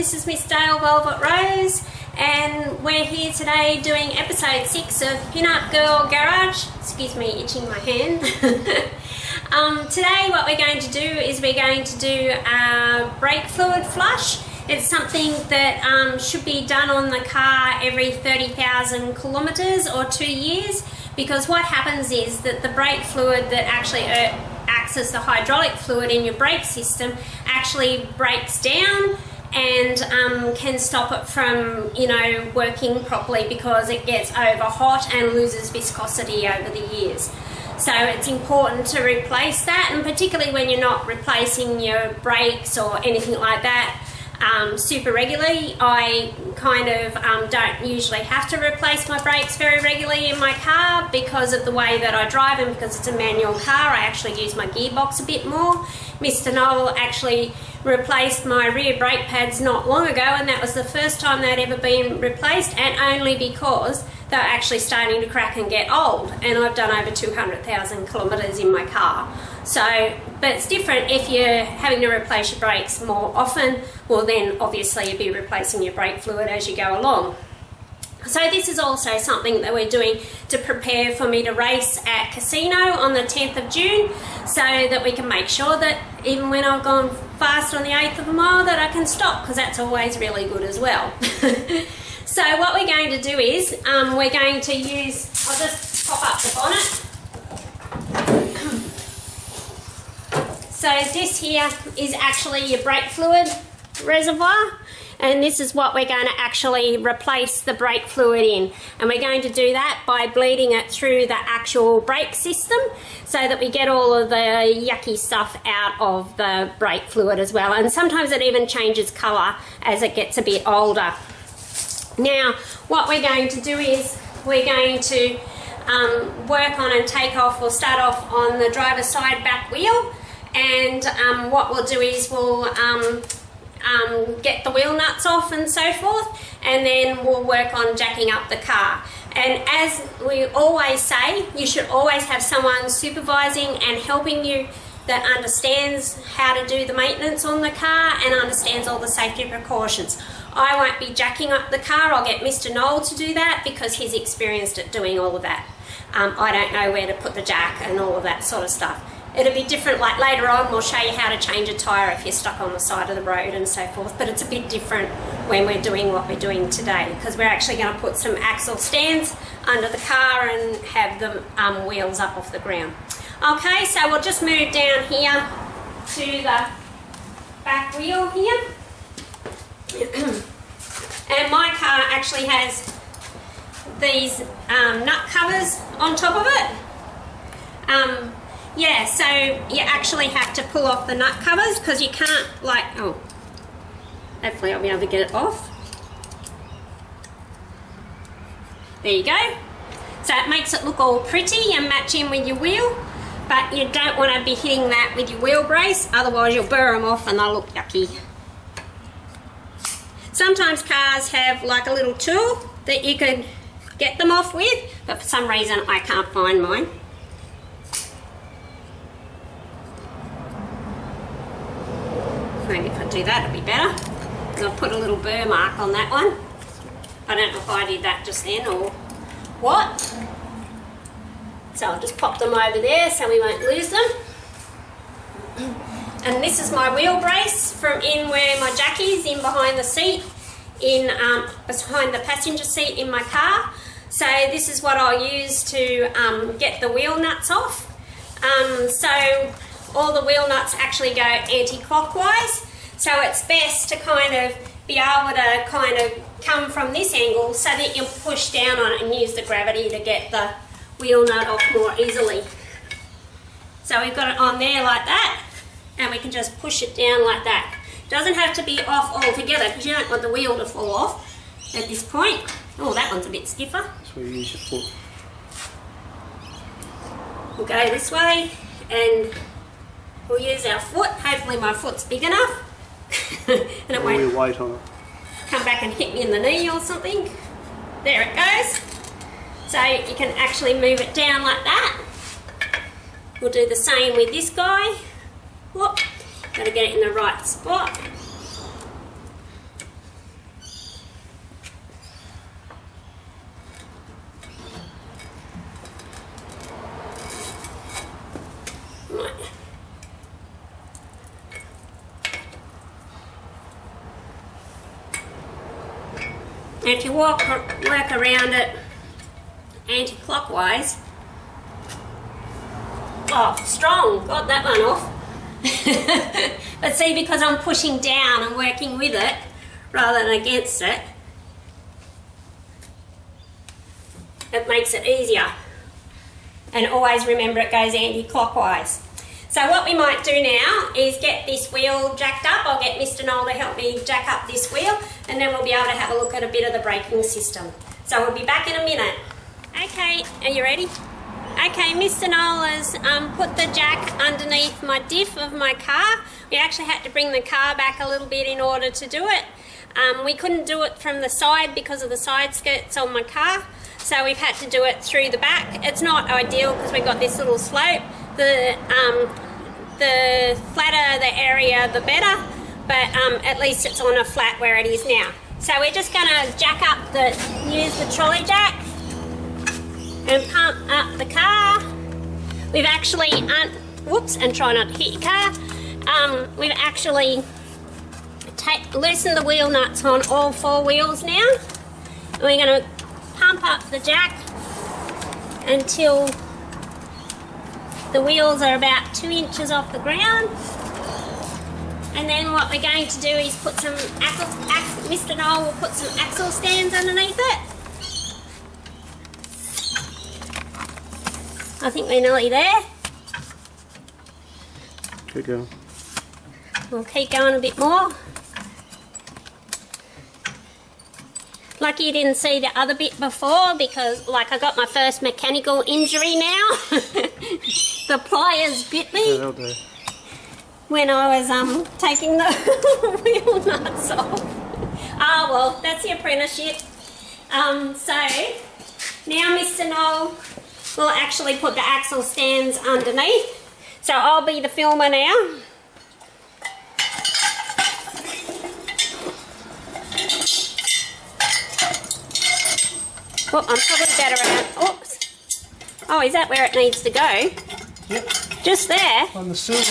this is Miss Dale Velvet Rose, and we're here today doing episode 6 of Pin-Up Girl Garage. Excuse me, itching my hand. Today what we're going to do is we're going to do a brake fluid flush. It's something that should be done on the car every 30,000 kilometres or 2 years, because what happens is that the brake fluid that actually acts as the hydraulic fluid in your brake system actually breaks down and can stop it from, working properly because it gets over hot and loses viscosity over the years. So it's important to replace that, and particularly when you're not replacing your brakes or anything like that super regularly. I kind of don't usually have to replace my brakes very regularly in my car because of the way that I drive, and because it's a manual car I actually use my gearbox a bit more. Mr. Noel actually replaced my rear brake pads not long ago, and that was the first time they'd ever been replaced, and only because they're actually starting to crack and get old, and I've done over 200,000 kilometres in my car. So, but it's different if you're having to replace your brakes more often. Well, then obviously you'll be replacing your brake fluid as you go along. So this is also something that we're doing to prepare for me to race at Casino on the 10th of June, so that we can make sure that even when I've gone fast on the 8th of a mile that I can stop, because that's always really good as well. So what we're going to do is we're going to use, I'll just pop up the bonnet. So this here is actually your brake fluid reservoir, and this is what we're going to actually replace the brake fluid in, and we're going to do that by bleeding it through the actual brake system so that we get all of the yucky stuff out of the brake fluid as well, and sometimes it even changes colour as it gets a bit older. Now what we're going to do is we're going to work on and take off, we'll start off on the driver's side back wheel, and what we'll do is we'll get the wheel nuts off and so forth, and then we'll work on jacking up the car. And as we always say, you should always have someone supervising and helping you that understands how to do the maintenance on the car and understands all the safety precautions. I won't be jacking up the car, I'll get Mr. Noel to do that because he's experienced at doing all of that. I don't know where to put the jack and all of that sort of stuff. It'll be different, like later on we'll show you how to change a tyre if you're stuck on the side of the road and so forth, but it's a bit different when we're doing what we're doing today, because we're actually going to put some axle stands under the car and have the wheels up off the ground. Okay, so we'll just move down here to the back wheel here. And my car actually has these nut covers on top of it. Yeah, so you actually have to pull off the nut covers because you can't, hopefully I'll be able to get it off. There you go. So it makes it look all pretty and match in with your wheel, but you don't want to be hitting that with your wheel brace, otherwise you'll burr them off and they'll look yucky. Sometimes cars have like a little tool that you could get them off with, but for some reason I can't find mine. Maybe if I do that it'll be better. And I'll put a little burr mark on that one. I don't know if I did that just then or what. So I'll just pop them over there so we won't lose them. And this is my wheel brace from in where my jack is, in behind the seat, in behind the passenger seat in my car. So this is what I'll use to get the wheel nuts off. So all the wheel nuts actually go anti-clockwise, so it's best to kind of be able to kind of come from this angle so that you'll push down on it and use the gravity to get the wheel nut off more easily. So we've got it on there like that, and we can just push it down like that. It doesn't have to be off altogether because you don't want the wheel to fall off at this point. Oh, that one's a bit stiffer. So you use your foot. We'll go this way and we'll use our foot. Hopefully my foot's big enough and it won't weight on it. Come back and hit me in the knee or something. There it goes. So you can actually move it down like that. We'll do the same with this guy. Whoop. Got to get it in the right spot. And if you work around it anti-clockwise, oh, strong, got that one off. But see, because I'm pushing down and working with it rather than against it, it makes it easier. And always remember it goes anti-clockwise. So what we might do now is get this wheel jacked up. I'll get Mr. Noel to help me jack up this wheel, and then we'll be able to have a look at a bit of the braking system. So we'll be back in a minute. Okay, are you ready? Okay, Mr. Noel has put the jack underneath my diff of my car. We actually had to bring the car back a little bit in order to do it. We couldn't do it from the side because of the side skirts on my car, so we've had to do it through the back. It's not ideal because we've got this little slope. The flatter the area, the better, but at least it's on a flat where it is now. So we're just going to use the trolley jack and pump up the car. We've actually, and try not to hit your car. We've actually loosened the wheel nuts on all 4 wheels now. And we're going to pump up the jack until the wheels are about 2 inches off the ground. And then what we're going to do is put some Mr. Noel will put some axle stands underneath it. I think we're nearly there. Keep going. We'll keep going a bit more. Lucky you didn't see the other bit before, because like I got my first mechanical injury now. The pliers bit me. Yeah, that'll do. When I was taking the wheel nuts off. Ah, well, that's the apprenticeship. So now Mr. Noel will actually put the axle stands underneath. So I'll be the filmer now. Oh, I'm probably better at, oops. Oh, is that where it needs to go? Yep. Just there? On the sill,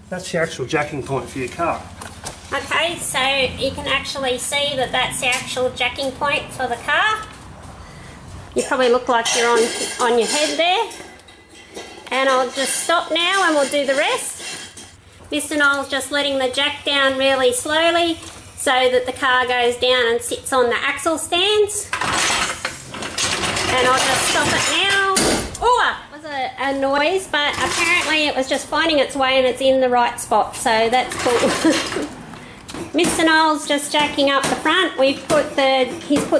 that's the actual jacking point for your car. Okay, so you can actually see that that's the actual jacking point for the car. You probably look like you're on your head there. And I'll just stop now and we'll do the rest. Mr. Noel's just letting the jack down really slowly so that the car goes down and sits on the axle stands. And I'll just stop it now. Oh, it was a noise, but apparently it was just finding its way and it's in the right spot, so that's cool. Mr. Noel's just jacking up the front. He's put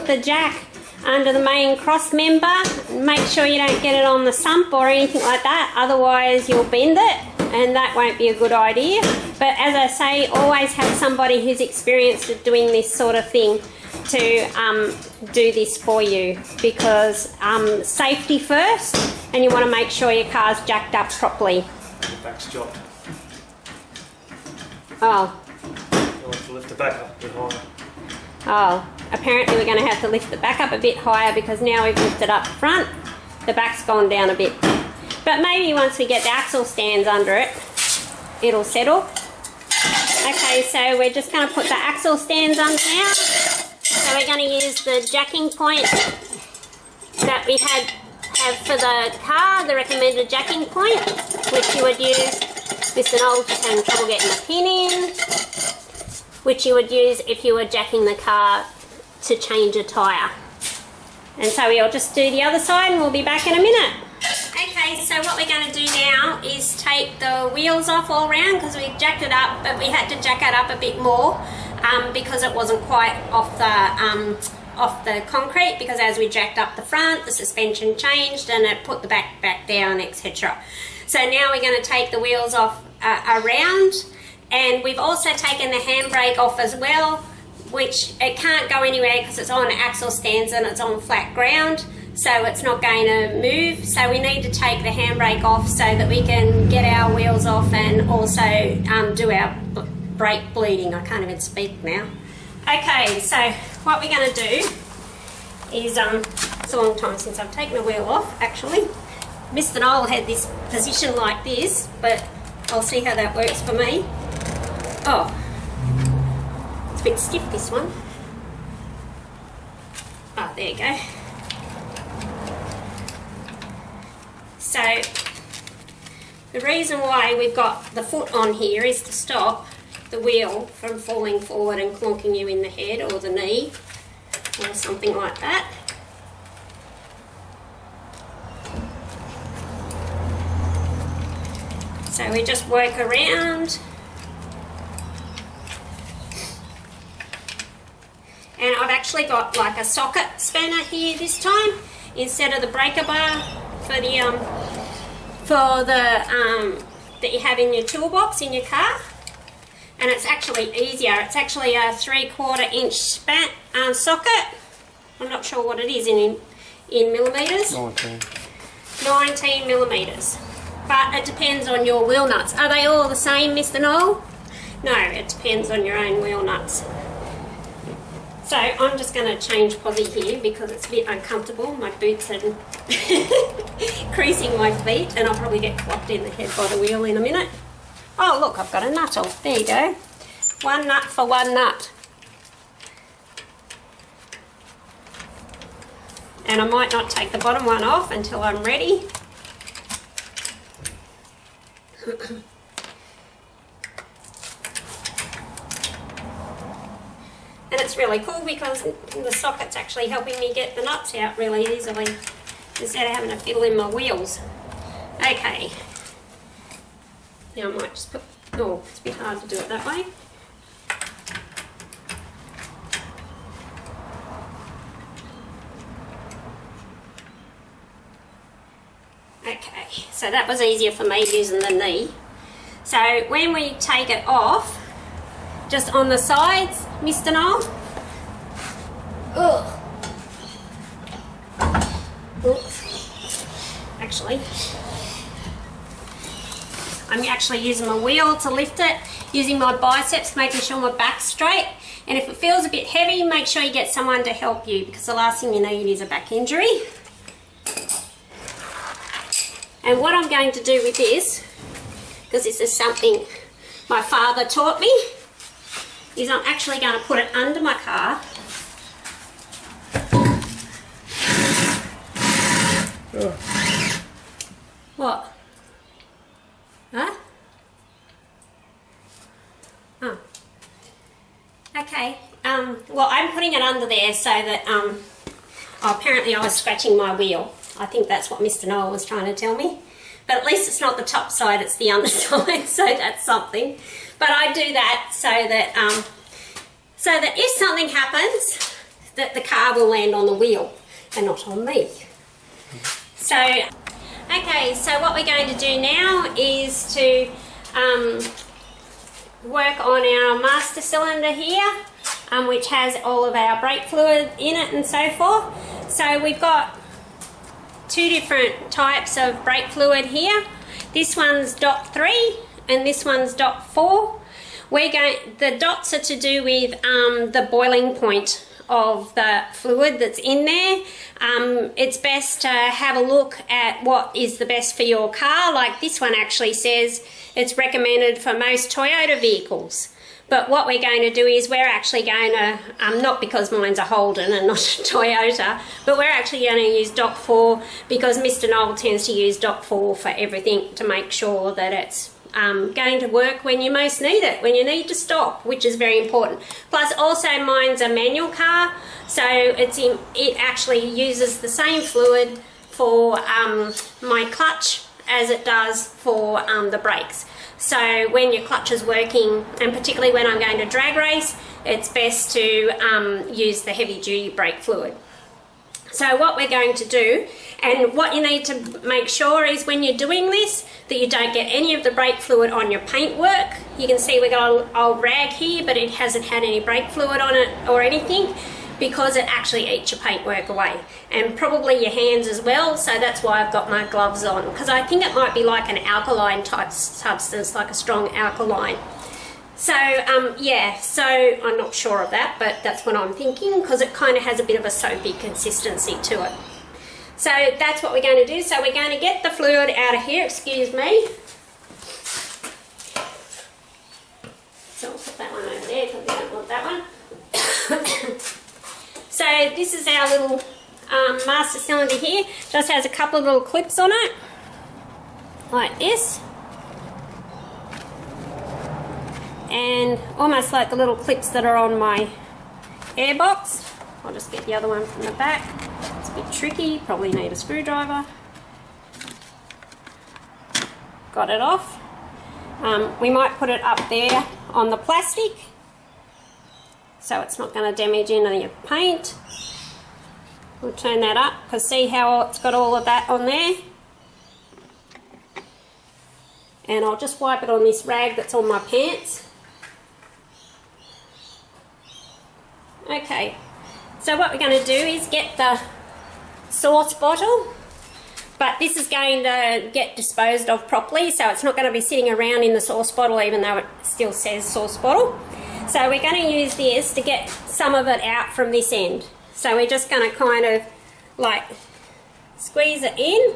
the jack under the main cross member. Make sure you don't get it on the sump or anything like that, otherwise you'll bend it and that won't be a good idea. But as I say, always have somebody who's experienced at doing this sort of thing to do this for you, because safety first, and you want to make sure your car's jacked up properly. The back's jobbed. Oh. You'll have to lift the back up a bit higher. Oh, apparently we're going to have to lift the back up a bit higher because now we've lifted up the front, the back's gone down a bit. But maybe once we get the axle stands under it, it'll settle. Okay, so we're just going to put the axle stands on now. So we're going to use the jacking point that we have for the car, the recommended jacking point, which you would use, Mr. Noel's just having trouble getting the pin in, which you would use if you were jacking the car to change a tyre. And so we'll just do the other side and we'll be back in a minute. Okay, so what we're going to do now is take the wheels off all round, because we jacked it up, but we had to jack it up a bit more because it wasn't quite off the concrete, because as we jacked up the front, the suspension changed and it put the back down, etc. So now we're going to take the wheels off around, and we've also taken the handbrake off as well, which it can't go anywhere because it's on axle stands and it's on flat ground, so it's not going to move. So we need to take the handbrake off so that we can get our wheels off and also do our brake bleeding. I can't even speak now. Okay, so what we're going to do is, it's a long time since I've taken the wheel off actually. Mr. Noel had this position like this, but I'll see how that works for me. Oh, it's a bit stiff, this one. there you go. So the reason why we've got the foot on here is to stop the wheel from falling forward and clonking you in the head or the knee or something like that. So we just work around. And I've actually got like a socket spanner here this time instead of the breaker bar for the that you have in your toolbox in your car. And it's actually easier. It's actually a 3/4 inch socket. I'm not sure what it is in millimetres. 19 millimetres. But it depends on your wheel nuts. Are they all the same, Mr. Noel? No, it depends on your own wheel nuts. So I'm just going to change posi here because it's a bit uncomfortable. My boots are creasing my feet and I'll probably get clocked in the head by the wheel in a minute. Oh look, I've got a nut off. There you go. One nut for one nut. And I might not take the bottom one off until I'm ready. And it's really cool because the socket's actually helping me get the nuts out really easily instead of having to fiddle in my wheels. Okay. Now I might just put, oh, it's a bit hard to do it that way. Okay, so that was easier for me using the knee. So when we take it off, just on the sides, Mr. Noel. Ugh. Oops. Actually, I'm actually using my wheel to lift it, using my biceps, making sure my back's straight. And if it feels a bit heavy, make sure you get someone to help you because the last thing you need is a back injury. And what I'm going to do with this, because this is something my father taught me, is I'm actually going to put it under my car. What? Huh? Oh. Okay. Well, I'm putting it under there so that, oh, apparently I was scratching my wheel. I think that's what Mr. Noel was trying to tell me. But at least it's not the top side, it's the underside, so that's something. But I do that so that if something happens, that the car will land on the wheel and not on me. So, okay, so what we're going to do now is to work on our master cylinder here, which has all of our brake fluid in it and so forth. So we've got two different types of brake fluid here. This one's dot 3 and this one's dot 4. The dots are to do with the boiling point of the fluid that's in there. It's best to have a look at what is the best for your car. Like this one actually says it's recommended for most Toyota vehicles. But what we're going to do is we're actually going to, not because mine's a Holden and not a Toyota, but we're actually going to use dot 4 because Mr. Noel tends to use dot 4 for everything to make sure that it's going to work when you most need it, when you need to stop, which is very important. Plus also mine's a manual car, so it actually uses the same fluid for my clutch as it does for the brakes. So when your clutch is working, and particularly when I'm going to drag race, it's best to use the heavy duty brake fluid. So what we're going to do, and what you need to make sure is when you're doing this, that you don't get any of the brake fluid on your paintwork. You can see we got an old rag here, but it hasn't had any brake fluid on it or anything, because it actually eats your paintwork away, and probably your hands as well. So that's why I've got my gloves on, because I think it might be like an alkaline type substance, like a strong alkaline. So yeah, so I'm not sure of that, but that's what I'm thinking, because it kind of has a bit of a soapy consistency to it. So that's what we're going to do. So we're going to get the fluid out of here, excuse me. So I'll put that one over there because we don't want that one. So this is our little master cylinder here. Just has a couple of little clips on it, like this. And almost like the little clips that are on my air box. I'll just get the other one from the back. It's a bit tricky, probably need a screwdriver. Got it off. We might put it up there on the plastic so it's not going to damage any of your paint. We'll turn that up because see how it's got all of that on there. And I'll just wipe it on this rag that's on my pants. Okay, so what we're going to do is get the sauce bottle, but this is going to get disposed of properly, so it's not going to be sitting around in the sauce bottle even though it still says sauce bottle. So we're going to use this to get some of it out from this end. So we're just going to kind of like squeeze it in,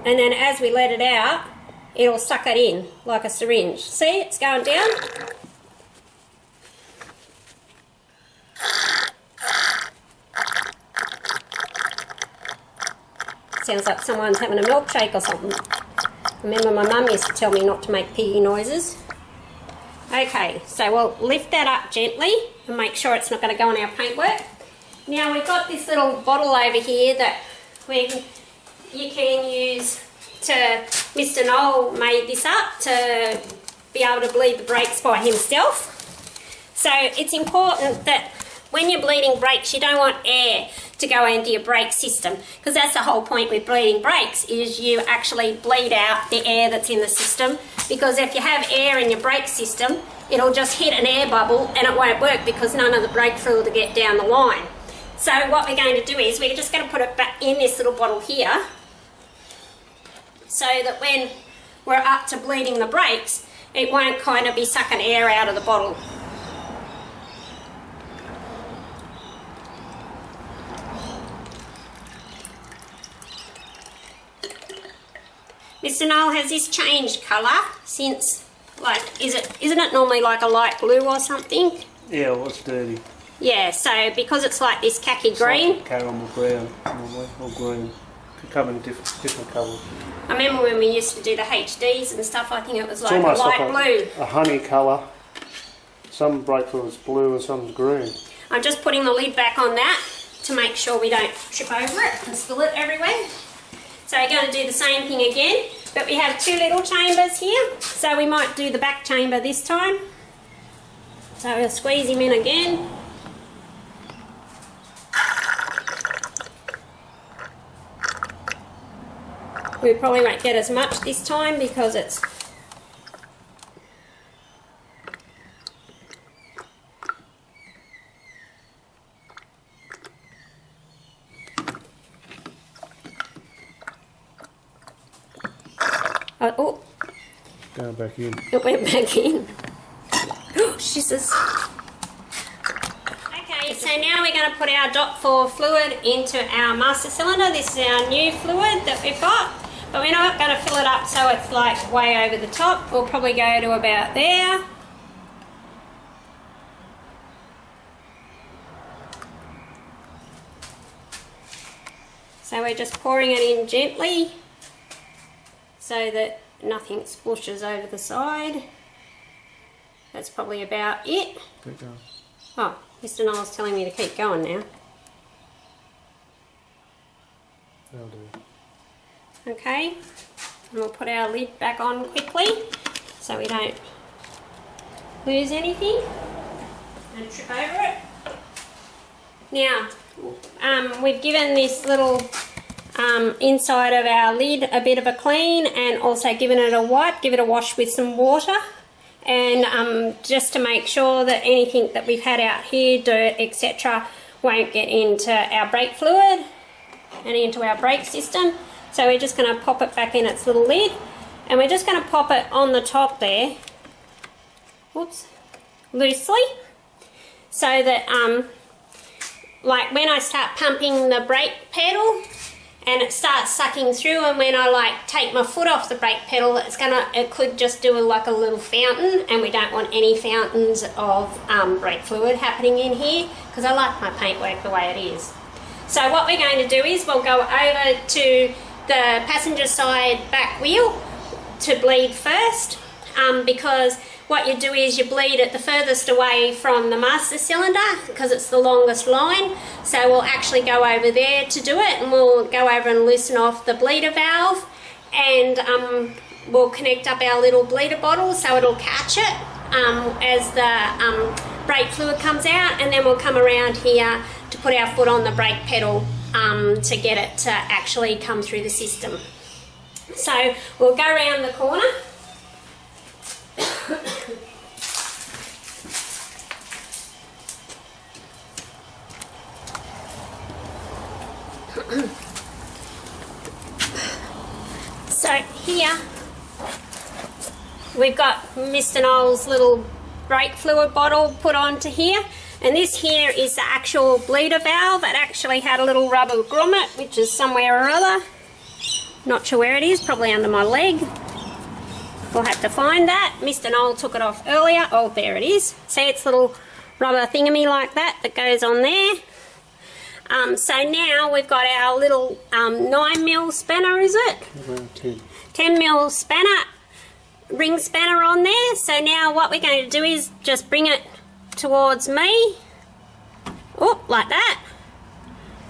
and then as we let it out, it'll suck it in like a syringe. See, it's going down. Sounds like someone's having a milkshake or something. Remember my mum used to tell me not to make piggy noises. Okay, so we'll lift that up gently and make sure it's not going to go on our paintwork. Now we've got this little bottle over here that you can use to... Mr. Noel made this up to be able to bleed the brakes by himself. So it's important that when you're bleeding brakes, you don't want air to go into your brake system, because that's the whole point with bleeding brakes, is you actually bleed out the air that's in the system, because if you have air in your brake system, it'll just hit an air bubble and it won't work because none of the brake fluid will get down the line. So what we're going to do is we're just going to put it back in this little bottle here, so that when we're up to bleeding the brakes, it won't kind of be sucking air out of the bottle. Mr. Noel, has this changed colour since, like, isn't it normally like a light blue or something? Yeah, well, it's dirty. Yeah, so because it's like this khaki green. Like caramel brown, normally, or green. Could come in different colours. I remember when we used to do the HDs and stuff, I think it was like a light blue. A honey colour. Some brake fluid's blue and some's green. I'm just putting the lid back on that to make sure we don't trip over it and spill it everywhere. So we're going to do the same thing again, but we have two little chambers here, so we might do the back chamber this time. So we'll squeeze him in again. We probably won't get as much this time because it's... Oh, Going back in. It went back in. Oh, Jesus. Okay, so now we're going to put our .4 fluid into our master cylinder. This is our new fluid that we've got, but we're not going to fill it up so it's like way over the top. We'll probably go to about there. So we're just pouring it in gently, so that nothing splooshes over the side. That's probably about it. Keep going. Oh, Mr. Noel's telling me to keep going now. That'll do. Okay, and we'll put our lid back on quickly so we don't lose anything and trip over it. Now, we've given this little inside of our lid a bit of a clean, and also given it a wipe, give it a wash with some water, and just to make sure that anything that we've had out here, dirt, etc., won't get into our brake fluid and into our brake system. So we're just going to pop it back in its little lid, and we're just going to pop it on the top there, whoops, loosely, so that like when I start pumping the brake pedal, and it starts sucking through, and when I like take my foot off the brake pedal, it could just do like a little fountain, and we don't want any fountains of brake fluid happening in here because I like my paintwork the way it is. So what we're going to do is we'll go over to the passenger side back wheel to bleed first, because what you do is you bleed it the furthest away from the master cylinder because it's the longest line. So we'll actually go over there to do it, and we'll go over and loosen off the bleeder valve, and we'll connect up our little bleeder bottle so it'll catch it as the brake fluid comes out, and then we'll come around here to put our foot on the brake pedal to get it to actually come through the system. So we'll go around the corner. So here we've got Mr. Noel's little brake fluid bottle put onto here, and this here is the actual bleeder valve. It actually had a little rubber grommet, which is somewhere or other. Not sure where it is, probably under my leg. We'll have to find that. Mr. Noel took it off earlier. Oh, there it is. See, it's a little rubber thingamy like that goes on there. So now we've got our little 9mm spanner, is it? Around 10. 10mm spanner, ring spanner on there. So now what we're going to do is just bring it towards me. Oh, like that.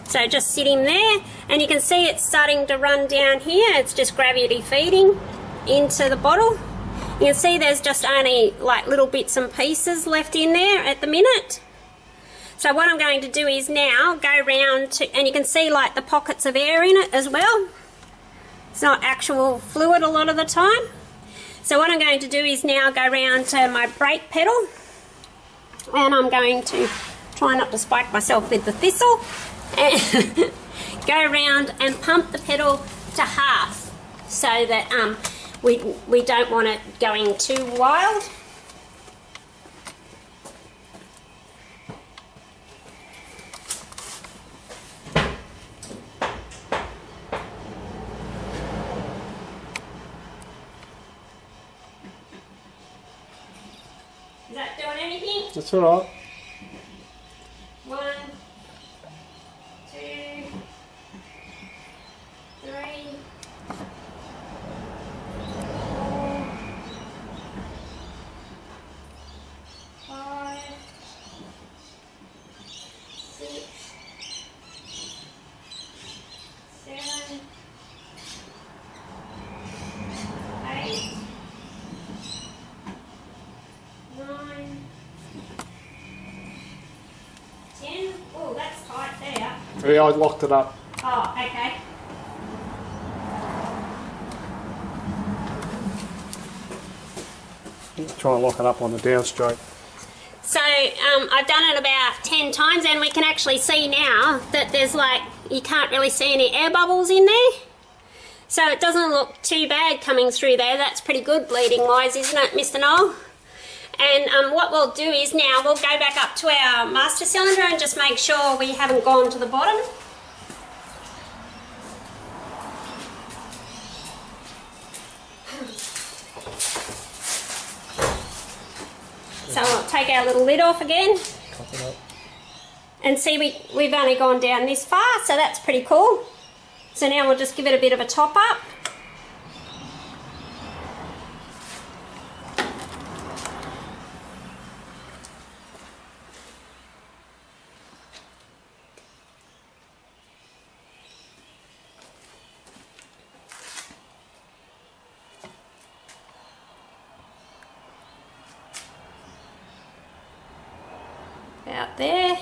So just sitting there, and you can see it's starting to run down here. It's just gravity feeding into the bottle. You can see there's just only like little bits and pieces left in there at the minute. So what I'm going to do is now go round to, and you can see like the pockets of air in it as well. It's not actual fluid a lot of the time. So what I'm going to do is now go round to my brake pedal, and I'm going to try not to spike myself with the thistle, and go around and pump the pedal to half so that we don't want it going too wild. Is that doing anything? That's all right. 1, 2, 3, 4, 5, 6, 7, 8, 9, 10. Oh, that's tight there. Yeah, I locked it up. Oh, okay. Try and lock it up on the downstroke. So I've done it about 10 times, and we can actually see now that there's like, you can't really see any air bubbles in there. So it doesn't look too bad coming through there. That's pretty good bleeding wise, isn't it, Mr. Noel? And what we'll do is now we'll go back up to our master cylinder and just make sure we haven't gone to the bottom. So we'll take our little lid off again. Cut it up. And see, we've only gone down this far, so that's pretty cool. So now we'll just give it a bit of a top up. About there.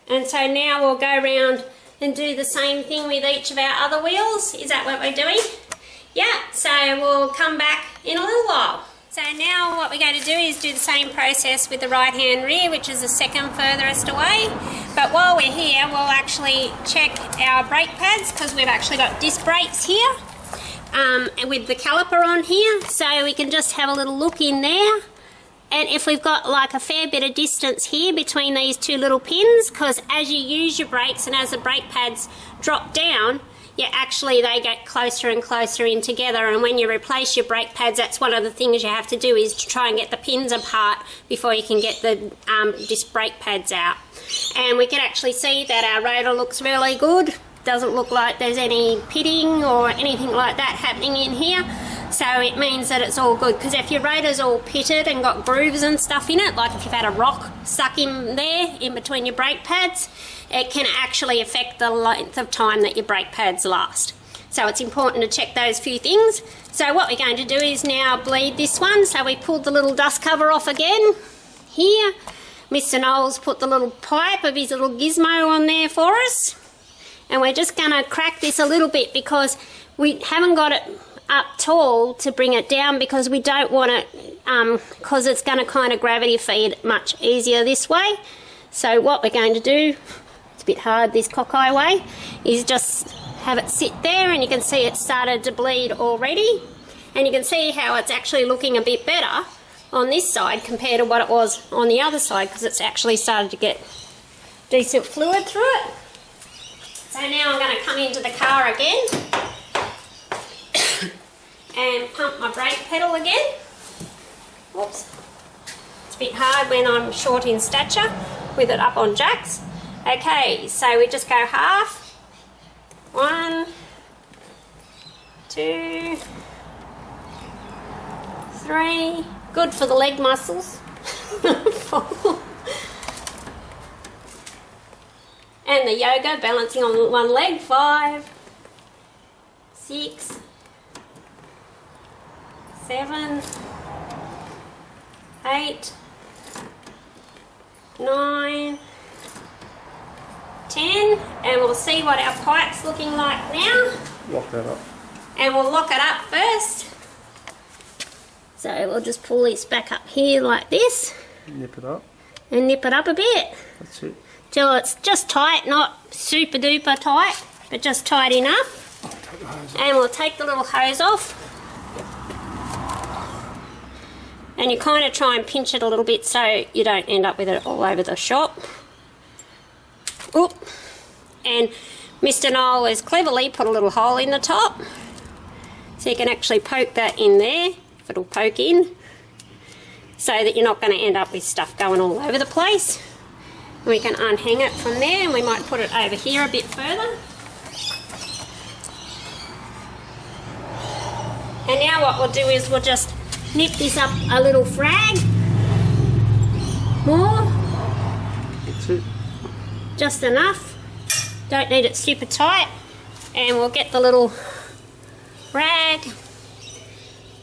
And so now we'll go around and do the same thing with each of our other wheels. Is that what we're doing? Yeah, so we'll come back in a little while. So now what we're going to do is do the same process with the right hand rear, which is the second furthest away. But while we're here, we'll actually check our brake pads, because we've actually got disc brakes here with the caliper on here. So we can just have a little look in there And if we've got like a fair bit of distance here between these two little pins, because as you use your brakes and as the brake pads drop down, they get closer and closer in together, and when you replace your brake pads, that's one of the things you have to do, is to try and get the pins apart before you can get the disc brake pads out. And we can actually see that our rotor looks really good. Doesn't look like there's any pitting or anything like that happening in here, so it means that it's all good. Because if your rotor's all pitted and got grooves and stuff in it, like if you've had a rock stuck in there in between your brake pads, it can actually affect the length of time that your brake pads last. So it's important to check those few things. So what we're going to do is now bleed this one. So we pulled the little dust cover off again here. Mr. Noel's put the little pipe of his little gizmo on there for us. And we're just going to crack this a little bit because we haven't got it up tall to bring it down, because we don't want it, because it's going to kind of gravity feed much easier this way. So what we're going to do, it's a bit hard this cockeye way, is just have it sit there, and you can see it started to bleed already. And you can see how it's actually looking a bit better on this side compared to what it was on the other side, because it's actually started to get decent fluid through it. So now I'm going to come into the car again and pump my brake pedal again. Whoops. It's a bit hard when I'm short in stature with it up on jacks. Okay, so we just go half. 1, 2, 3. Good for the leg muscles. 4. And the yoga, balancing on one leg. 5, 6, 7, 8, 9, 10, and we'll see what our pipe's looking like now. Lock that up. And we'll lock it up first. So we'll just pull this back up here like this. Nip it up. And nip it up a bit. That's it. Till it's just tight, not super duper tight, but just tight enough. And we'll take the little hose off. And you kind of try and pinch it a little bit so you don't end up with it all over the shop. Oop. And Mr. Noel has cleverly put a little hole in the top, so you can actually poke that in there, if it'll poke in, so that you're not going to end up with stuff going all over the place. We can unhang it from there, and we might put it over here a bit further. And now what we'll do is we'll just nip this up a little frag more. That's it. Just enough. Don't need it super tight. And we'll get the little rag,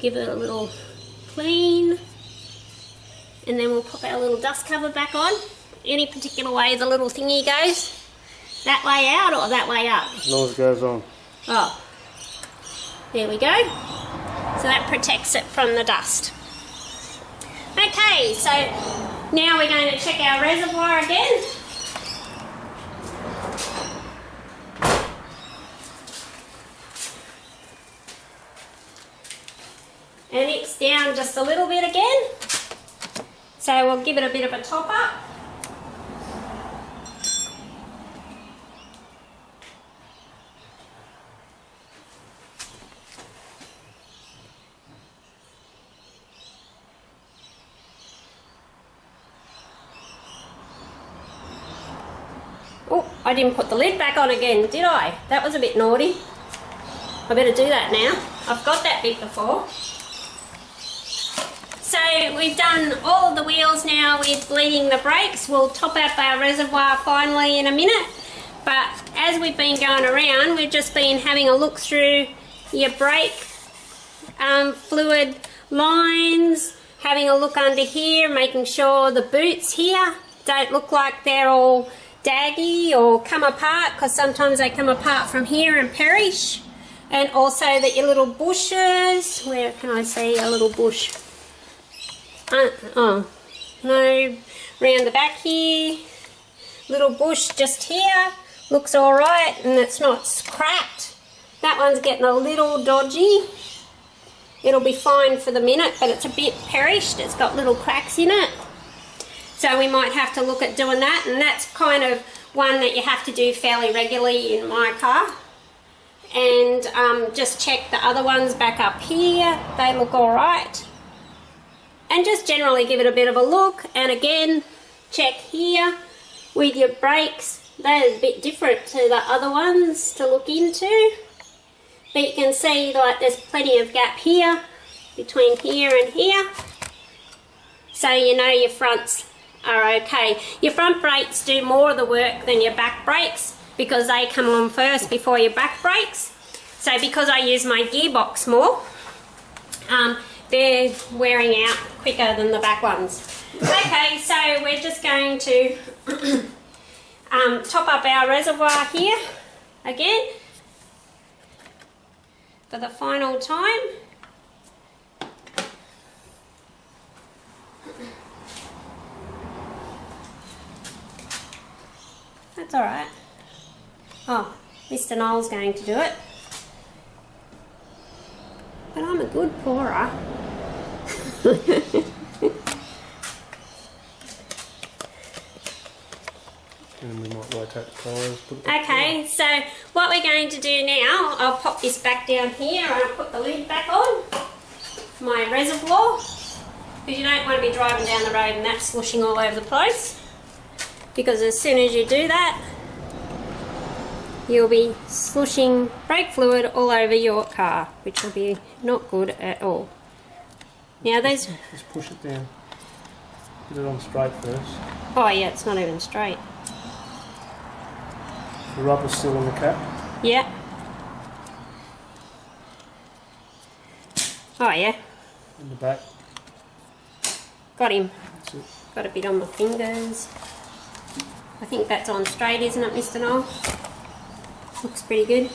give it a little clean, and then we'll pop our little dust cover back on. Any particular way the little thingy goes? That way out or that way up? As long as it goes on. Oh, there we go. So that protects it from the dust. Okay, so now we're going to check our reservoir again. And it's down just a little bit again. So we'll give it a bit of a top up. Oh, I didn't put the lid back on again, did I? That was a bit naughty. I better do that now. I've got that bit before. So we've done all of the wheels now with bleeding the brakes. We'll top up our reservoir finally in a minute. But as we've been going around, we've just been having a look through your brake fluid lines, having a look under here, making sure the boots here don't look like they're all daggy or come apart, because sometimes they come apart from here and perish. And also that your little bushes, where can I see a little bush? Oh, no, around the back here, little bush just here, looks alright and it's not cracked. That one's getting a little dodgy. it'll be fine for the minute, but it's a bit perished. It's got little cracks in it. So we might have to look at doing that, and that's kind of one that you have to do fairly regularly in my car. And just check the other ones back up here. They look all right. And just generally give it a bit of a look. And again, check here with your brakes. They're a bit different to the other ones to look into. But you can see like there's plenty of gap here between here and here. So you know your fronts are okay. Your front brakes do more of the work than your back brakes because they come on first before your back brakes. So because I use my gearbox more, they're wearing out quicker than the back ones. Okay, so we're just going to top up our reservoir here again for the final time. That's all right. Oh, Mr. Noel's going to do it. But I'm a good pourer. And we might rotate the tyres. Okay, so what we're going to do now, I'll pop this back down here and I'll put the lid back on my reservoir, because you don't want to be driving down the road and that slushing all over the place, because as soon as you do that, you'll be slushing brake fluid all over your car, which will be not good at all. Now those... Just push it down. Get it on straight first. Oh yeah, it's not even straight. The rubber's still on the cap? Yeah. Oh yeah. In the back. Got him. That's it. Got a bit on my fingers. I think that's on straight, isn't it, Mr. Noel? Looks pretty good.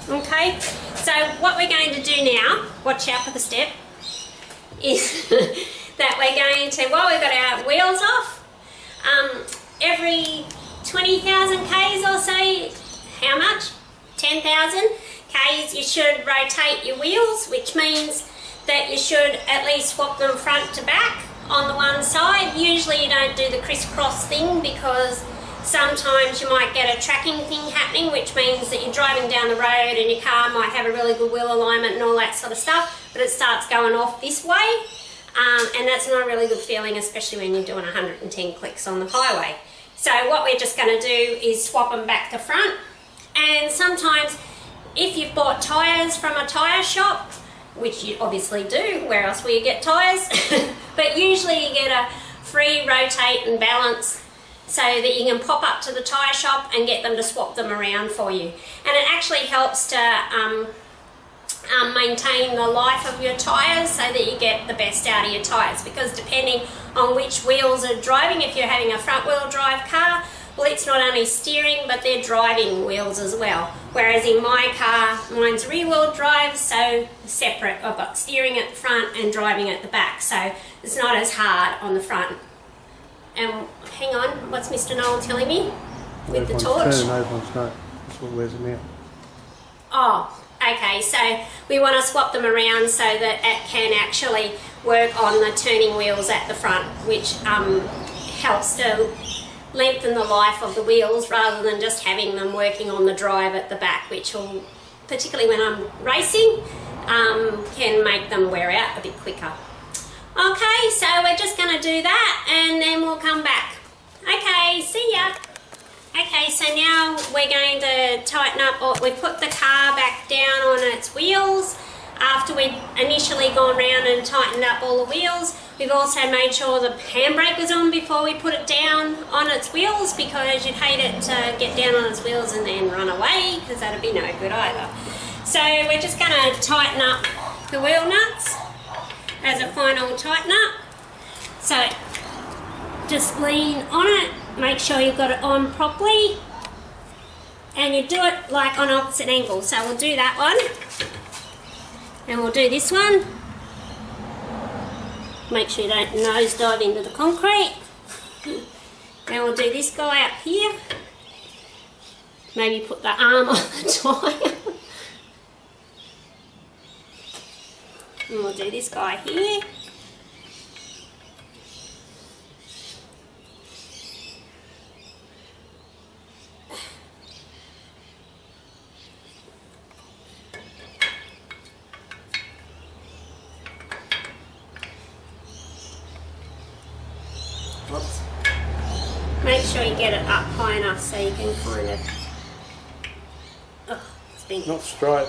Okay, so what we're going to do now, watch out for the step, is that we're going to, while we've got our wheels off, every 20,000 Ks or so, how much? 10,000 Ks, you should rotate your wheels, which means that you should at least swap them front to back on the one side. Usually you don't do the crisscross thing because sometimes you might get a tracking thing happening, which means that you're driving down the road and your car might have a really good wheel alignment and all that sort of stuff, but it starts going off this way, and that's not a really good feeling, especially when you're doing 110 clicks on the highway. So what we're just going to do is swap them back to front, and sometimes if you've bought tyres from a tyre shop, which you obviously do, where else will you get tyres? But usually you get a free rotate and balance so that you can pop up to the tyre shop and get them to swap them around for you. And it actually helps to maintain the life of your tyres so that you get the best out of your tyres, because depending on which wheels are driving, if you're having a front wheel drive car, well, it's not only steering but they're driving wheels as well. Whereas in my car, mine's rear wheel drive, so separate. I've got steering at the front and driving at the back, so it's not as hard on the front. And hang on, what's Mr. Noel telling me with the torch? Everyone's not. That's what wears them out. Oh, okay, so we want to swap them around so that it can actually work on the turning wheels at the front, which helps to lengthen the life of the wheels rather than just having them working on the drive at the back, which will, particularly when I'm racing, can make them wear out a bit quicker. Okay, so we're just going to do that and then we'll come back. Okay, see ya. Okay, so now we're going to tighten up, or we put the car back down on its wheels. After we'd initially gone around and tightened up all the wheels, we've also made sure the handbrake was on before we put it down on its wheels, because you'd hate it to get down on its wheels and then run away, because that'd be no good either. So we're just going to tighten up the wheel nuts as a final tighten up. So just lean on it, make sure you've got it on properly, and you do it like on opposite angles. So we'll do that one, and we'll do this one. Make sure you don't nosedive into the concrete. And we'll do this guy up here. Maybe put the arm on the tyre. And we'll do this guy here. Whoops. Make sure you get it up high enough so you can kind of... Oh, it's been... Not straight.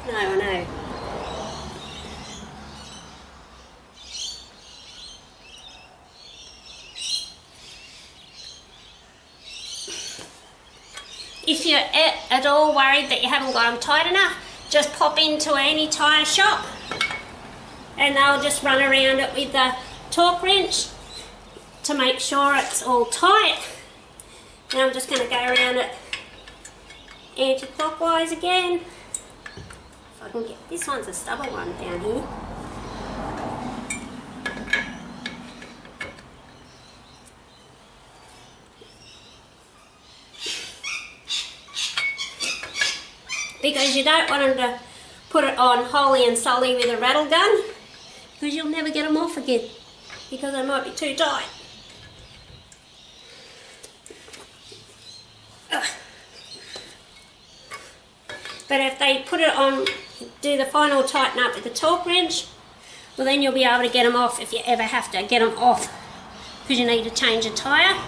No, I know. If you're at all worried that you haven't got them tight enough, just pop into any tyre shop and they'll just run around it with the torque wrench to make sure it's all tight. Now I'm just going to go around it anti-clockwise again. If I can get, this one's a stubborn one down here. Because you don't want them to put it on wholly and solely with a rattle gun, because you'll never get them off again because they might be too tight. But if they put it on, do the final tighten up with the torque wrench, well then you'll be able to get them off if you ever have to get them off because you need to change a tyre.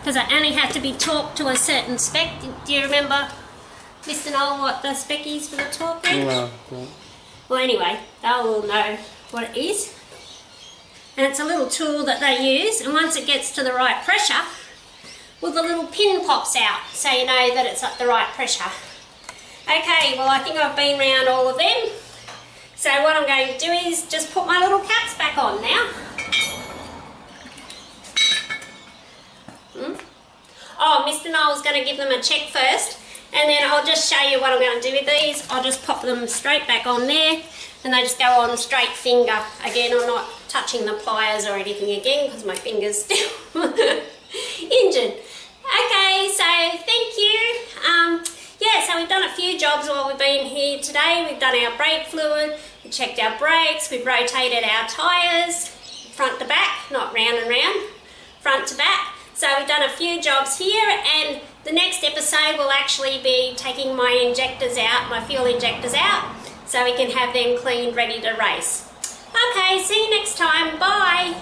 Because they only have to be torqued to a certain spec. Do you remember, Mr. Noel, what the spec is for the torque wrench? No. Well anyway, they'll all know what it is. And it's a little tool that they use, and once it gets to the right pressure, well the little pin pops out so you know that it's at the right pressure. Okay, well I think I've been round all of them. So what I'm going to do is just put my little caps back on now. Oh, Mr. Noel's going to give them a check first, and then I'll just show you what I'm going to do with these. I'll just pop them straight back on there, and they just go on straight finger. Again, I'm not touching the pliers or anything again because my finger's still injured. Okay, so thank you. Yeah, so we've done a few jobs while we've been here today. We've done our brake fluid, we checked our brakes, we've rotated our tyres, front to back, not round and round, front to back. So we've done a few jobs here, and the next episode will actually be taking my injectors out, my fuel injectors out, so we can have them cleaned, ready to race. Okay, see you next time. Bye.